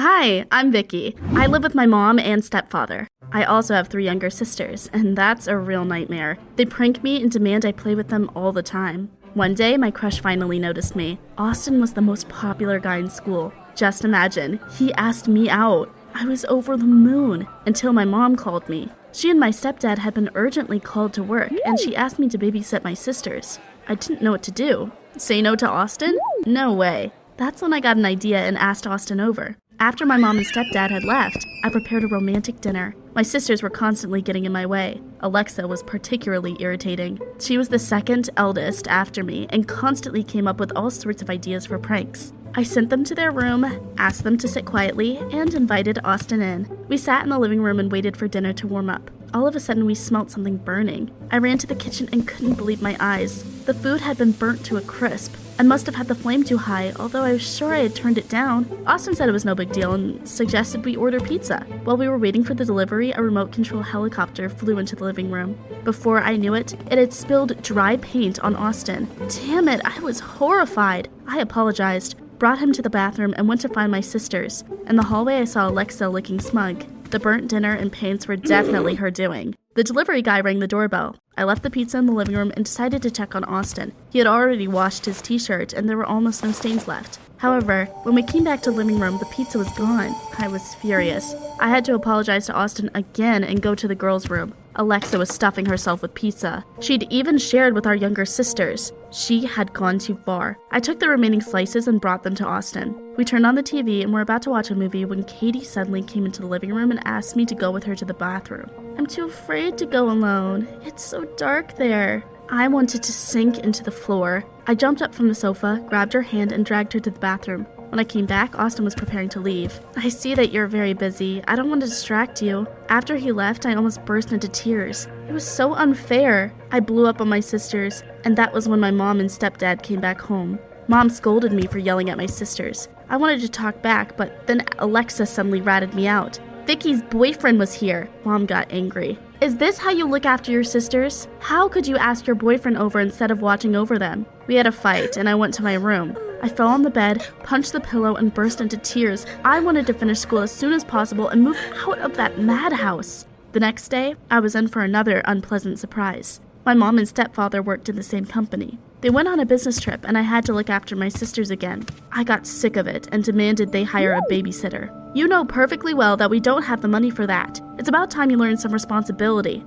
Hi, I'm Vicky. I live with my mom and stepfather. I also have 3 younger sisters, and that's a real nightmare. They prank me and demand I play with them all the time. One day, my crush finally noticed me. Austin was the most popular guy in school. Just imagine, he asked me out. I was over the moon until my mom called me. She and my stepdad had been urgently called to work, and she asked me to babysit my sisters. I didn't know what to do. Say no to Austin? No way. That's when I got an idea and asked Austin over. After my mom and stepdad had left, I prepared a romantic dinner. My sisters were constantly getting in my way. Alexa was particularly irritating. She was the second eldest after me and constantly came up with all sorts of ideas for pranks. I sent them to their room, asked them to sit quietly, and invited Austin in. We sat in the living room and waited for dinner to warm up. All of a sudden, we smelt something burning. I ran to the kitchen and couldn't believe my eyes. The food had been burnt to a crisp and must have had the flame too high, although I was sure I had turned it down. Austin said it was no big deal and suggested we order pizza. While we were waiting for the delivery, a remote control helicopter flew into the living room. Before I knew it, it had spilled dry paint on Austin. Damn it, I was horrified. I apologized, brought him to the bathroom, and went to find my sisters. In the hallway, I saw Alexa looking smug. The burnt dinner and paints were definitely her doing. The delivery guy rang the doorbell. I left the pizza in the living room and decided to check on Austin. He had already washed his t-shirt and there were almost no stains left. However, when we came back to the living room, the pizza was gone. I was furious. I had to apologize to Austin again and go to the girls' room. Alexa was stuffing herself with pizza. She'd even shared with our younger sisters. She had gone too far. I took the remaining slices and brought them to Austin. We turned on the TV and were about to watch a movie when Katie suddenly came into the living room and asked me to go with her to the bathroom. I'm too afraid to go alone. It's so dark there. I wanted to sink into the floor. I jumped up from the sofa, grabbed her hand, and dragged her to the bathroom. When I came back, Austin was preparing to leave. I see that you're very busy. I don't want to distract you. After he left, I almost burst into tears. It was so unfair. I blew up on my sisters, and that was when my mom and stepdad came back home. Mom scolded me for yelling at my sisters. I wanted to talk back, but then Alexa suddenly ratted me out. Vicky's boyfriend was here. Mom got angry. Is this how you look after your sisters? How could you ask your boyfriend over instead of watching over them? We had a fight, and I went to my room. I fell on the bed, punched the pillow, and burst into tears. I wanted to finish school as soon as possible and move out of that madhouse. The next day, I was in for another unpleasant surprise. My mom and stepfather worked in the same company. They went on a business trip, and I had to look after my sisters again. I got sick of it and demanded they hire a babysitter. You know perfectly well that we don't have the money for that. It's about time you learn some responsibility.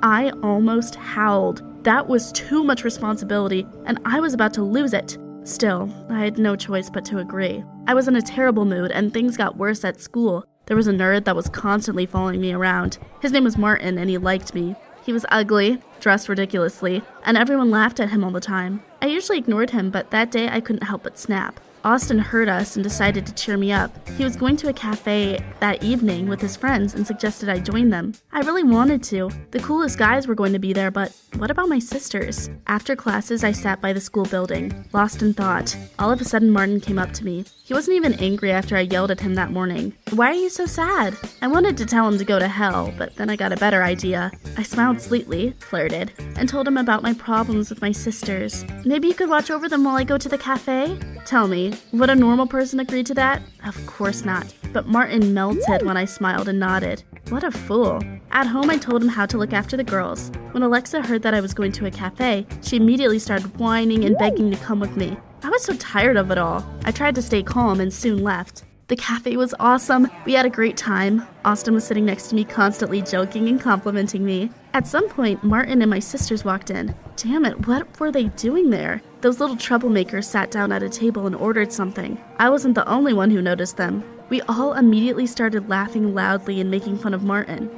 I almost howled. That was too much responsibility, and I was about to lose it. Still, I had no choice but to agree. I was in a terrible mood, and things got worse at school. There was a nerd that was constantly following me around. His name was Martin, and he liked me. He was ugly, dressed ridiculously, and everyone laughed at him all the time. I usually ignored him, but that day I couldn't help but snap. Austin heard us and decided to cheer me up. He was going to a cafe that evening with his friends and suggested I join them. I really wanted to. The coolest guys were going to be there, but what about my sisters? After classes, I sat by the school building, lost in thought. All of a sudden, Martin came up to me. He wasn't even angry after I yelled at him that morning. Why are you so sad? I wanted to tell him to go to hell, but then I got a better idea. I smiled sweetly, flirted, and told him about my problems with my sisters. Maybe you could watch over them while I go to the cafe? Tell me, would a normal person agree to that? Of course not. But Martin melted when I smiled and nodded. What a fool. At home, I told him how to look after the girls. When Alexa heard that I was going to a cafe, she immediately started whining and begging to come with me. I was so tired of it all. I tried to stay calm and soon left. The cafe was awesome. We had a great time. Austin was sitting next to me, constantly joking and complimenting me. At some point, Martin and my sisters walked in. Damn it, what were they doing there? Those little troublemakers sat down at a table and ordered something. I wasn't the only one who noticed them. We all immediately started laughing loudly and making fun of Martin.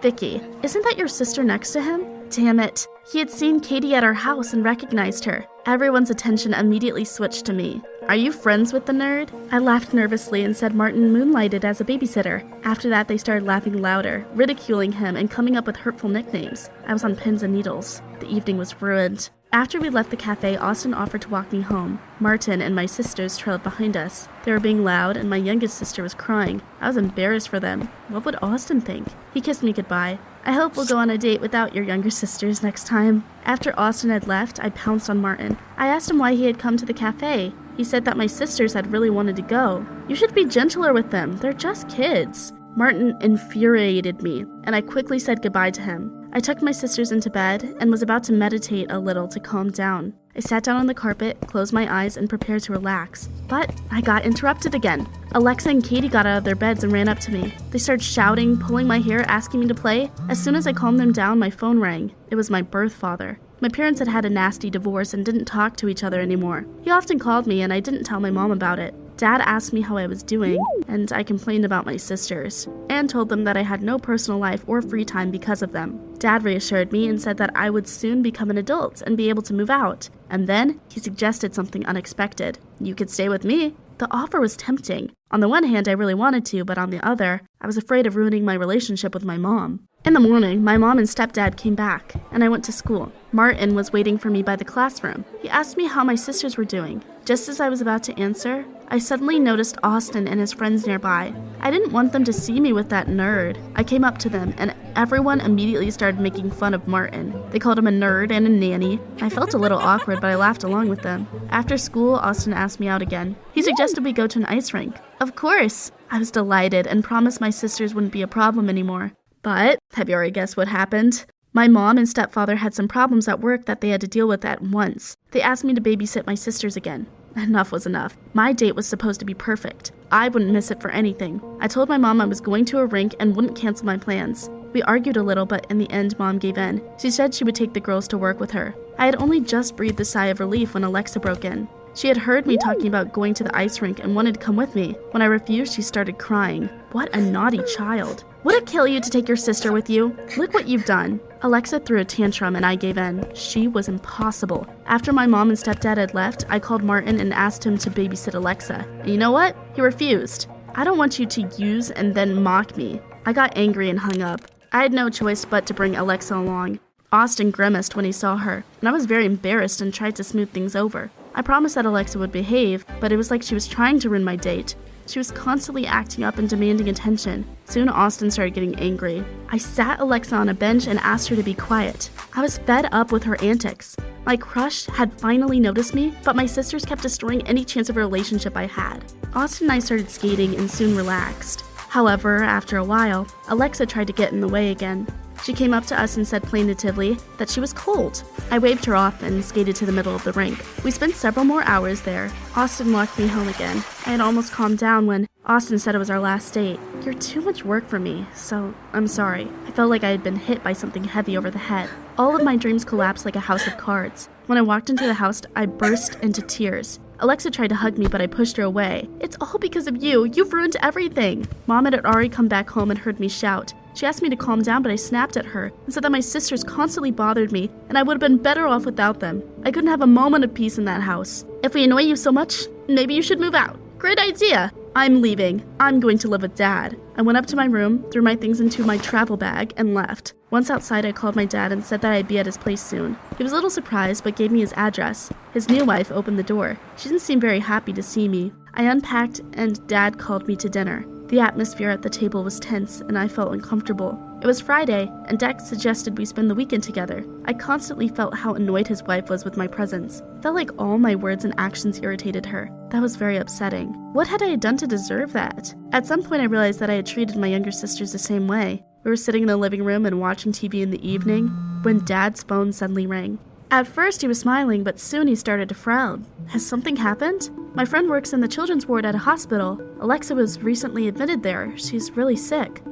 Vicky, isn't that your sister next to him? Damn it. He had seen Katie at our house and recognized her. Everyone's attention immediately switched to me. Are you friends with the nerd? I laughed nervously and said Martin moonlighted as a babysitter. After that, they started laughing louder, ridiculing him and coming up with hurtful nicknames. I was on pins and needles. The evening was ruined. After we left the cafe, Austin offered to walk me home. Martin and my sisters trailed behind us. They were being loud, and my youngest sister was crying. I was embarrassed for them. What would Austin think? He kissed me goodbye. I hope we'll go on a date without your younger sisters next time. After Austin had left, I pounced on Martin. I asked him why he had come to the cafe. He He said that my sisters had really wanted to go. You should be gentler with them. They're just kids. Martin infuriated me, and I quickly said goodbye to him. I tucked my sisters into bed and was about to meditate a little to calm down. I sat down on the carpet, closed my eyes, and prepared to relax. But I got interrupted again. Alexa and Katie got out of their beds and ran up to me. They started shouting, pulling my hair, asking me to play. As soon as I calmed them down, my phone rang. It was my birth father. My parents had had a nasty divorce and didn't talk to each other anymore. He often called me, and I didn't tell my mom about it. Dad asked me how I was doing, and I complained about my sisters, and told them that I had no personal life or free time because of them. Dad reassured me and said that I would soon become an adult and be able to move out. And then he suggested something unexpected. You could stay with me. The offer was tempting. On the one hand, I really wanted to, but on the other, I was afraid of ruining my relationship with my mom. In the morning, my mom and stepdad came back, and I went to school. Martin was waiting for me by the classroom. He asked me how my sisters were doing. Just as I was about to answer, I suddenly noticed Austin and his friends nearby. I didn't want them to see me with that nerd. I came up to them, and everyone immediately started making fun of Martin. They called him a nerd and a nanny. I felt a little awkward, but I laughed along with them. After school, Austin asked me out again. He suggested we go to an ice rink. Of course! I was delighted and promised my sisters wouldn't be a problem anymore. But, have you already guessed what happened? My mom and stepfather had some problems at work that they had to deal with at once. They asked me to babysit my sisters again. Enough was enough. My date was supposed to be perfect. I wouldn't miss it for anything. I told my mom I was going to a rink and wouldn't cancel my plans. We argued a little, but in the end, Mom gave in. She said she would take the girls to work with her. I had only just breathed a sigh of relief when Alexa broke in. She had heard me talking about going to the ice rink and wanted to come with me. When I refused, she started crying. What a naughty child. Would it kill you to take your sister with you? Look what you've done. Alexa threw a tantrum and I gave in. She was impossible. After my mom and stepdad had left, I called Martin and asked him to babysit Alexa. And you know what? He refused. I don't want you to use and then mock me. I got angry and hung up. I had no choice but to bring Alexa along. Austin grimaced when he saw her, and I was very embarrassed and tried to smooth things over. I promised that Alexa would behave, but it was like she was trying to ruin my date. She was constantly acting up and demanding attention. Soon Austin started getting angry. I sat Alexa on a bench and asked her to be quiet. I was fed up with her antics. My crush had finally noticed me, but my sisters kept destroying any chance of a relationship I had. Austin and I started skating and soon relaxed. However, after a while, Alexa tried to get in the way again. She came up to us and said plaintively that she was cold. I waved her off and skated to the middle of the rink. We spent several more hours there. Austin walked me home again. I had almost calmed down when Austin said it was our last date. You're too much work for me, so I'm sorry. I felt like I had been hit by something heavy over the head. All of my dreams collapsed like a house of cards. When I walked into the house, I burst into tears. Alexa tried to hug me, but I pushed her away. It's all because of you. You've ruined everything. Mom had already come back home and heard me shout. She asked me to calm down, but I snapped at her and said that my sisters constantly bothered me and I would have been better off without them. I couldn't have a moment of peace in that house. If we annoy you so much, maybe you should move out. Great idea. I'm leaving. I'm going to live with Dad. I went up to my room, threw my things into my travel bag, and left. Once outside, I called my dad and said that I'd be at his place soon. He was a little surprised, but gave me his address. His new wife opened the door. She didn't seem very happy to see me. I unpacked, and Dad called me to dinner. The atmosphere at the table was tense, and I felt uncomfortable. It was Friday, and Dex suggested we spend the weekend together. I constantly felt how annoyed his wife was with my presence. I felt like all my words and actions irritated her. That was very upsetting. What had I done to deserve that? At some point I realized that I had treated my younger sisters the same way. We were sitting in the living room and watching TV in the evening when Dad's phone suddenly rang. At first he was smiling, but soon he started to frown. Has something happened? My friend works in the children's ward at a hospital. Alexa was recently admitted there. She's really sick.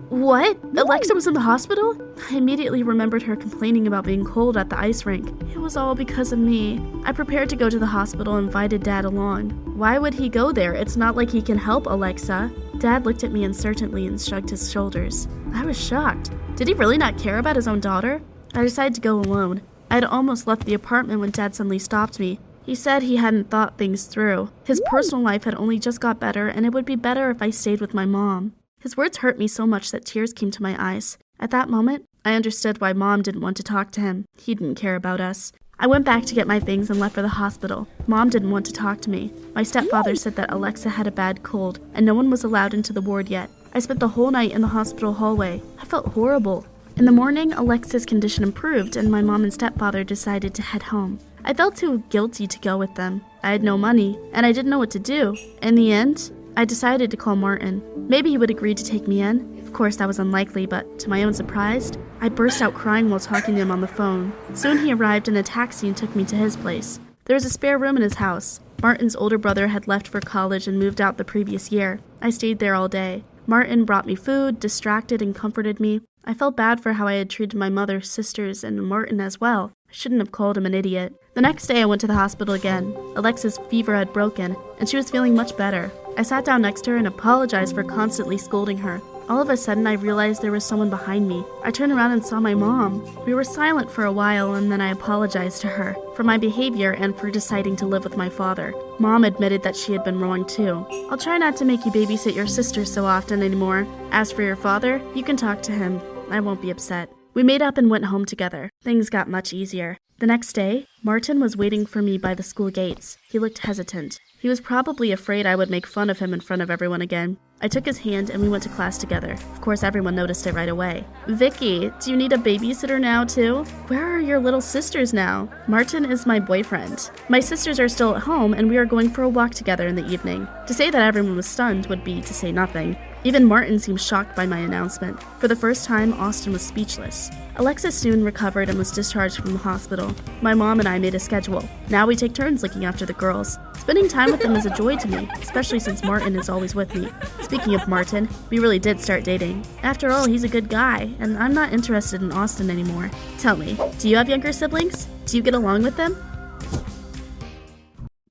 What? Alexa was in the hospital? I immediately remembered her complaining about being cold at the ice rink. It was all because of me. I prepared to go to the hospital and invited Dad along. Why would he go there? It's not like he can help Alexa. Dad looked at me uncertainly and shrugged his shoulders. I was shocked. Did he really not care about his own daughter? I decided to go alone. I had almost left the apartment when Dad suddenly stopped me. He said he hadn't thought things through. His personal life had only just got better, and it would be better if I stayed with my mom. His words hurt me so much that tears came to my eyes. At that moment, I understood why Mom didn't want to talk to him. He didn't care about us. I went back to get my things and left for the hospital. Mom didn't want to talk to me. My stepfather said that Alexa had a bad cold, and no one was allowed into the ward yet. I spent the whole night in the hospital hallway. I felt horrible. In the morning, Alexa's condition improved, and my mom and stepfather decided to head home. I felt too guilty to go with them. I had no money, and I didn't know what to do. In the end, I decided to call Martin. Maybe he would agree to take me in. Of course, that was unlikely, but to my own surprise, I burst out crying while talking to him on the phone. Soon he arrived in a taxi and took me to his place. There was a spare room in his house. Martin's older brother had left for college and moved out the previous year. I stayed there all day. Martin brought me food, distracted and comforted me. I felt bad for how I had treated my mother, sisters, and Martin as well. I shouldn't have called him an idiot. The next day I went to the hospital again. Alexa's fever had broken, and she was feeling much better. I sat down next to her and apologized for constantly scolding her. All of a sudden, I realized there was someone behind me. I turned around and saw my mom. We were silent for a while, and then I apologized to her for my behavior and for deciding to live with my father. Mom admitted that she had been wrong too. I'll try not to make you babysit your sister so often anymore. As for your father, you can talk to him. I won't be upset. We made up and went home together. Things got much easier. The next day, Martin was waiting for me by the school gates. He looked hesitant. He was probably afraid I would make fun of him in front of everyone again. I took his hand and we went to class together. Of course, everyone noticed it right away. Vicky, do you need a babysitter now too? Where are your little sisters now? Martin is my boyfriend. My sisters are still at home and we are going for a walk together in the evening. To say that everyone was stunned would be to say nothing. Even Martin seemed shocked by my announcement. For the first time, Austin was speechless. Alexa soon recovered and was discharged from the hospital. My mom and I made a schedule. Now we take turns looking after the girls. Spending time with them is a joy to me, especially since Martin is always with me. Speaking of Martin, we really did start dating. After all, he's a good guy, and I'm not interested in Austin anymore. Tell me, do you have younger siblings? Do you get along with them?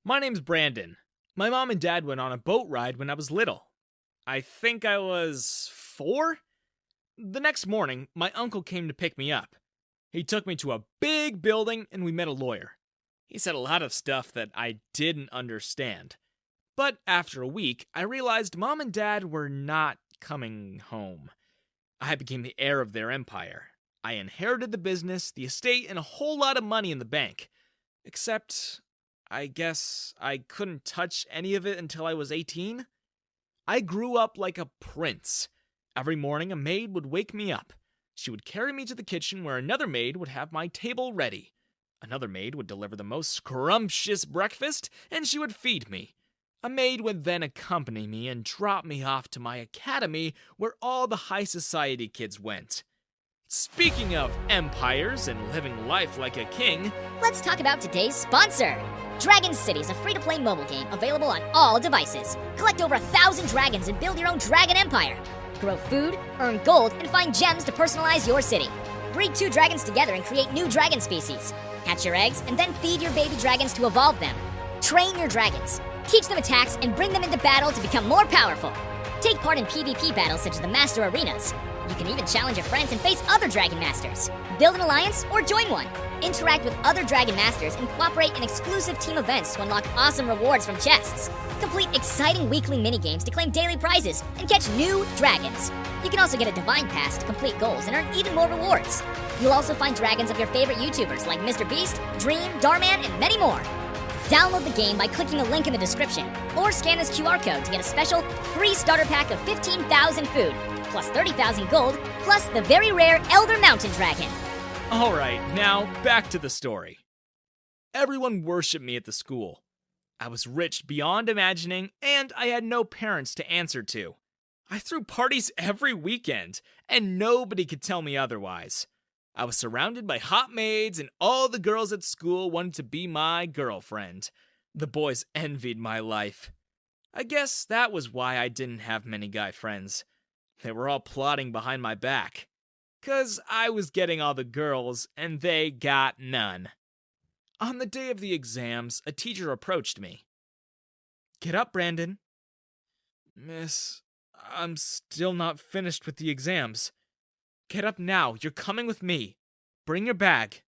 My name's Brandon. My mom and dad went on a boat ride when I was little. I think I was 4? The next morning, my uncle came to pick me up. He took me to a big building and we met a lawyer. He said a lot of stuff that I didn't understand. But after a week, I realized mom and dad were not coming home. I became the heir of their empire. I inherited the business, the estate, and a whole lot of money in the bank. Except, I guess I couldn't touch any of it until I was 18. I grew up like a prince. Every morning, a maid would wake me up. She would carry me to the kitchen where another maid would have my table ready. Another maid would deliver the most scrumptious breakfast, and she would feed me. A maid would then accompany me and drop me off to my academy where all the high society kids went. Speaking of empires and living life like a king, let's talk about today's sponsor. Dragon City is a free-to-play mobile game available on all devices. Collect over 1,000 dragons and build your own dragon empire. Grow food, earn gold, and find gems to personalize your city. Breed 2 dragons together and create new dragon species. Hatch your eggs and then feed your baby dragons to evolve them. Train your dragons. Teach them attacks and bring them into battle to become more powerful. Take part in PvP battles such as the Master Arenas. You can even challenge your friends and face other Dragon Masters. Build an alliance or join one. Interact with other Dragon Masters and cooperate in exclusive team events to unlock awesome rewards from chests. Complete exciting weekly minigames to claim daily prizes and catch new dragons. You can also get a Divine Pass to complete goals and earn even more rewards. You'll also find dragons of your favorite YouTubers like Mr. Beast, Dream, Darman, and many more. Download the game by clicking the link in the description, or scan this QR code to get a special free starter pack of 15,000 food, plus 30,000 gold, plus the very rare Elder Mountain Dragon. Alright, now back to the story. Everyone worshipped me at the school. I was rich beyond imagining, and I had no parents to answer to. I threw parties every weekend, and nobody could tell me otherwise. I was surrounded by hot maids, and all the girls at school wanted to be my girlfriend. The boys envied my life. I guess that was why I didn't have many guy friends. They were all plotting behind my back. 'Cause I was getting all the girls, and they got none. On the day of the exams, a teacher approached me. "Get up, Brandon." "Miss, I'm still not finished with the exams." "Get up now, you're coming with me. Bring your bag."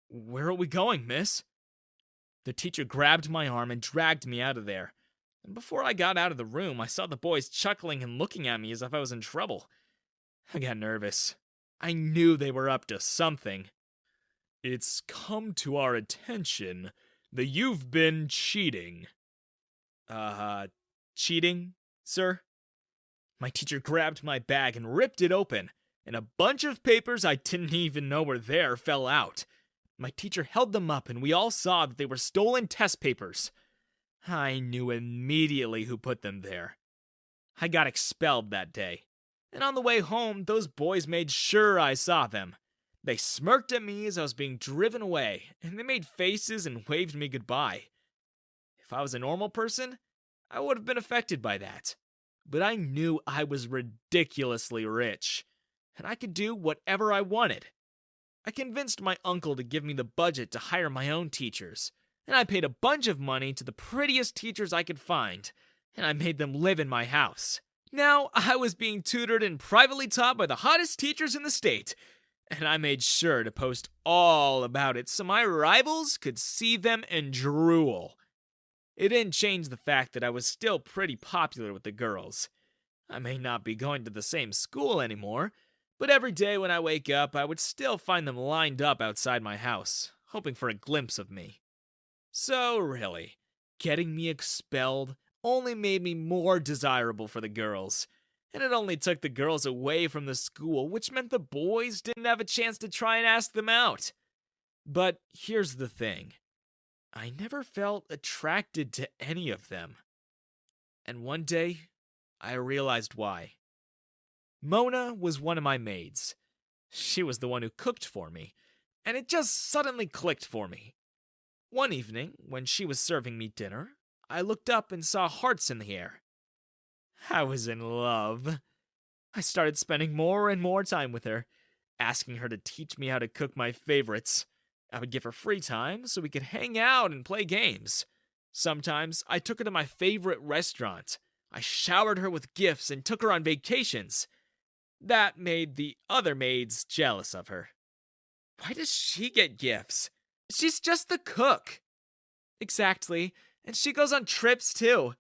"Where are we going, miss?" The teacher grabbed my arm and dragged me out of there. And before I got out of the room, I saw the boys chuckling and looking at me as if I was in trouble. I got nervous. I knew they were up to something. "It's come to our attention that you've been cheating." Cheating, sir?" My teacher grabbed my bag and ripped it open, and a bunch of papers I didn't even know were there fell out. My teacher held them up and we all saw that they were stolen test papers. I knew immediately who put them there. I got expelled that day, and on the way home, those boys made sure I saw them. They smirked at me as I was being driven away, and they made faces and waved me goodbye. If I was a normal person, I would have been affected by that. But I knew I was ridiculously rich, and I could do whatever I wanted. I convinced my uncle to give me the budget to hire my own teachers, and I paid a bunch of money to the prettiest teachers I could find, and I made them live in my house. Now, I was being tutored and privately taught by the hottest teachers in the state, and I made sure to post all about it so my rivals could see them and drool. It didn't change the fact that I was still pretty popular with the girls. I may not be going to the same school anymore, but every day when I wake up, I would still find them lined up outside my house, hoping for a glimpse of me. So really, getting me expelled only made me more desirable for the girls, and it only took the girls away from the school, which meant the boys didn't have a chance to try and ask them out. But here's the thing. I never felt attracted to any of them. And one day, I realized why. Mona was one of my maids. She was the one who cooked for me, and it just suddenly clicked for me. One evening, when she was serving me dinner, I looked up and saw hearts in the air. I was in love. I started spending more and more time with her, asking her to teach me how to cook my favorites. I would give her free time so we could hang out and play games. Sometimes I took her to my favorite restaurant. I showered her with gifts and took her on vacations. That made the other maids jealous of her. Why does she get gifts? She's just the cook. Exactly, and she goes on trips too.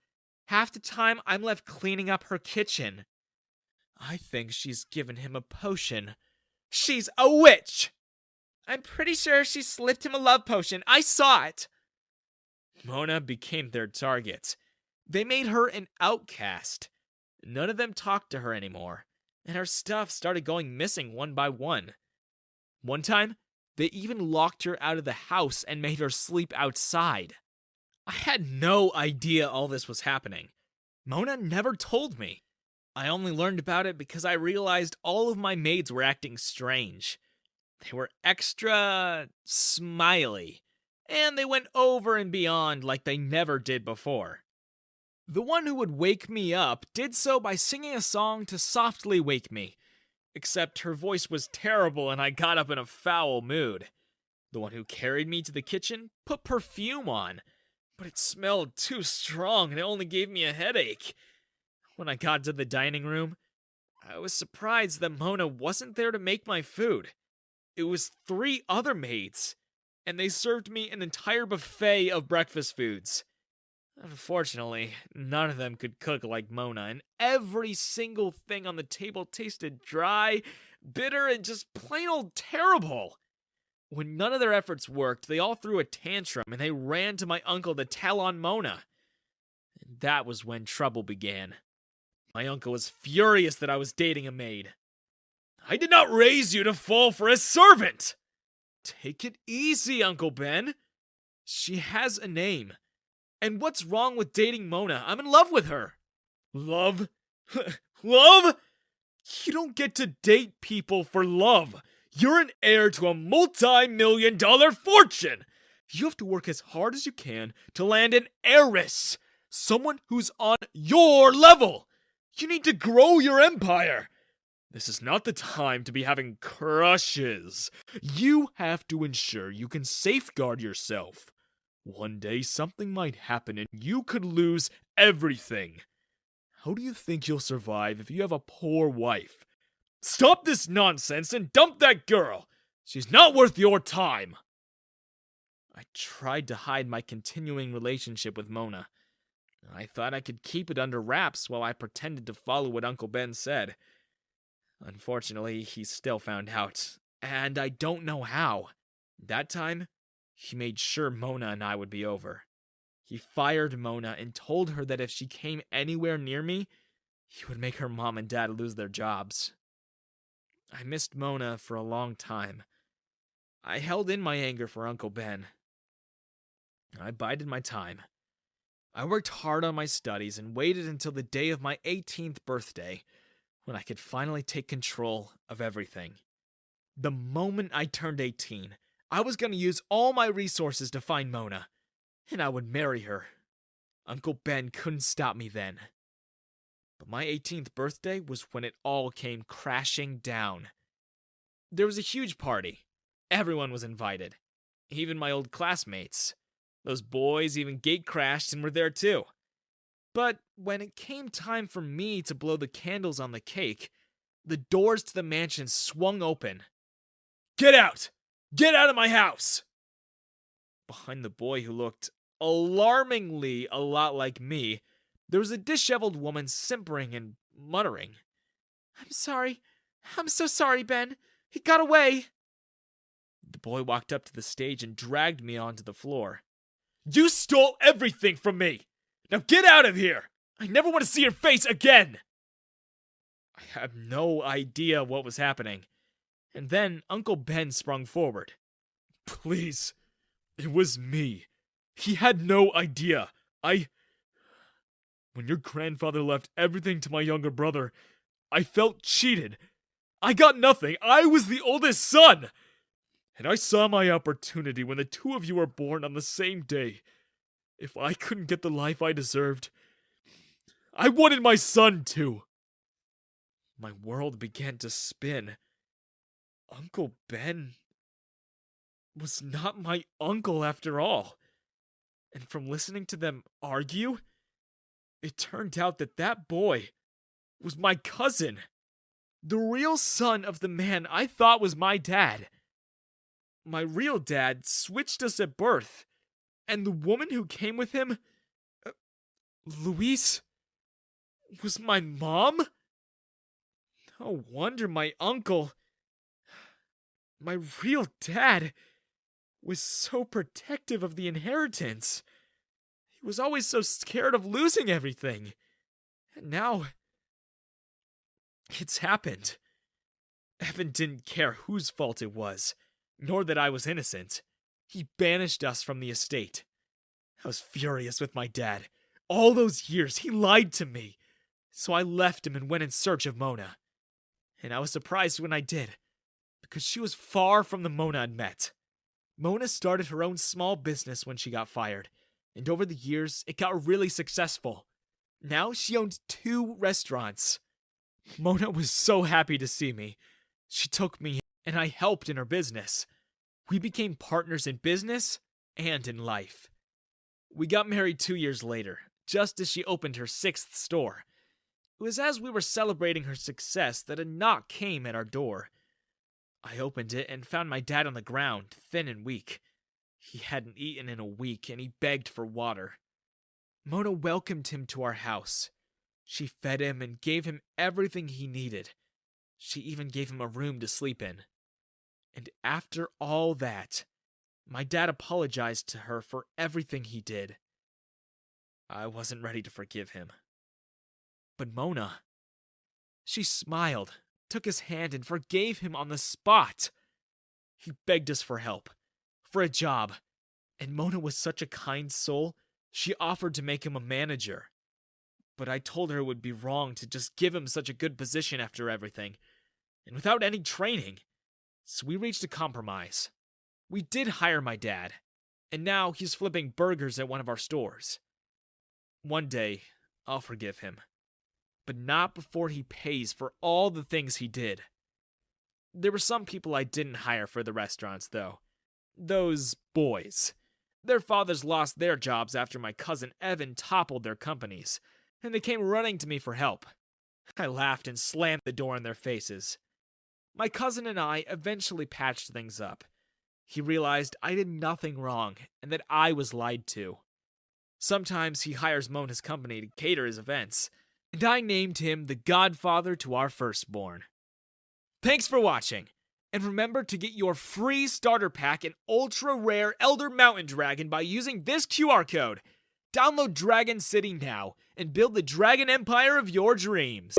Half the time I'm left cleaning up her kitchen. I think she's given him a potion. She's a witch! I'm pretty sure she slipped him a love potion. I saw it. Mona became their target. They made her an outcast. None of them talked to her anymore, and her stuff started going missing one by one. One time, they even locked her out of the house and made her sleep outside. I had no idea all this was happening. Mona never told me. I only learned about it because I realized all of my maids were acting strange. They were extra smiley, and they went over and beyond like they never did before. The one who would wake me up did so by singing a song to softly wake me, except her voice was terrible and I got up in a foul mood. The one who carried me to the kitchen put perfume on, but it smelled too strong and it only gave me a headache. When I got to the dining room, I was surprised that Mona wasn't there to make my food. It was 3 other maids, and they served me an entire buffet of breakfast foods. Unfortunately, none of them could cook like Mona, and every single thing on the table tasted dry, bitter, and just plain old terrible. When none of their efforts worked, they all threw a tantrum, and they ran to my uncle to tell on Mona. And that was when trouble began. My uncle was furious that I was dating a maid. I did not raise you to fall for a servant! Take it easy, Uncle Ben. She has a name. And what's wrong with dating Mona? I'm in love with her. Love? Love? You don't get to date people for love. You're an heir to a multi-million-dollar fortune. You have to work as hard as you can to land an heiress. Someone who's on your level. You need to grow your empire. This is not the time to be having crushes. You have to ensure you can safeguard yourself. One day something might happen and you could lose everything. How do you think you'll survive if you have a poor wife? Stop this nonsense and dump that girl. She's not worth your time. I tried to hide my continuing relationship with Mona. I thought I could keep it under wraps while I pretended to follow what Uncle Ben said. Unfortunately, he still found out, and I don't know how. That time, he made sure Mona and I would be over. He fired Mona and told her that if she came anywhere near me, he would make her mom and dad lose their jobs. I missed Mona for a long time. I held in my anger for Uncle Ben. I bided my time. I worked hard on my studies and waited until the day of my 18th birthday when I could finally take control of everything. The moment I turned 18, I was going to use all my resources to find Mona, and I would marry her. Uncle Ben couldn't stop me then. But my 18th birthday was when it all came crashing down. There was a huge party. Everyone was invited. Even my old classmates. Those boys even gate crashed and were there too. But when it came time for me to blow the candles on the cake, the doors to the mansion swung open. "Get out! Get out of my house!" Behind the boy who looked alarmingly a lot like me, there was a disheveled woman simpering and muttering. "I'm sorry. I'm so sorry, Ben. He got away." The boy walked up to the stage and dragged me onto the floor. "You stole everything from me! Now get out of here! I never want to see your face again!" I had no idea what was happening. And then Uncle Ben sprung forward. "Please, it was me. He had no idea. When your grandfather left everything to my younger brother, I felt cheated. I got nothing. I was the oldest son. And I saw my opportunity when the two of you were born on the same day. If I couldn't get the life I deserved, I wanted my son to." My world began to spin. Uncle Ben was not my uncle after all. And from listening to them argue, it turned out that that boy was my cousin. The real son of the man I thought was my dad. My real dad switched us at birth, and the woman who came with him, Louise, was my mom? No wonder my uncle, my real dad, was so protective of the inheritance. He was always so scared of losing everything. And now, it's happened. Evan didn't care whose fault it was, nor that I was innocent. He banished us from the estate. I was furious with my dad. All those years, he lied to me. So I left him and went in search of Mona. And I was surprised when I did, because she was far from the Mona I'd met. Mona started her own small business when she got fired, and over the years, it got really successful. Now she owns 2 restaurants. Mona was so happy to see me. She took me in, and I helped in her business. We became partners in business and in life. We got married 2 years later, just as she opened her 6th store. It was as we were celebrating her success that a knock came at our door. I opened it and found my dad on the ground, thin and weak. He hadn't eaten in a week, and he begged for water. Mona welcomed him to our house. She fed him and gave him everything he needed. She even gave him a room to sleep in. And after all that, my dad apologized to her for everything he did. I wasn't ready to forgive him. But Mona, she smiled, took his hand, and forgave him on the spot. He begged us for help, for a job, and Mona was such a kind soul, she offered to make him a manager. But I told her it would be wrong to just give him such a good position after everything, and without any training. So we reached a compromise. We did hire my dad, and now he's flipping burgers at one of our stores. One day, I'll forgive him. But not before he pays for all the things he did. There were some people I didn't hire for the restaurants, though. Those boys. Their fathers lost their jobs after my cousin Evan toppled their companies, and they came running to me for help. I laughed and slammed the door in their faces. My cousin and I eventually patched things up. He realized I did nothing wrong, and that I was lied to. Sometimes he hires Mona's company to cater his events, and I named him the godfather to our firstborn. Thanks for watching, and remember to get your free starter pack in ultra rare Elder Mountain Dragon by using this QR code. Download Dragon City now and build the dragon empire of your dreams.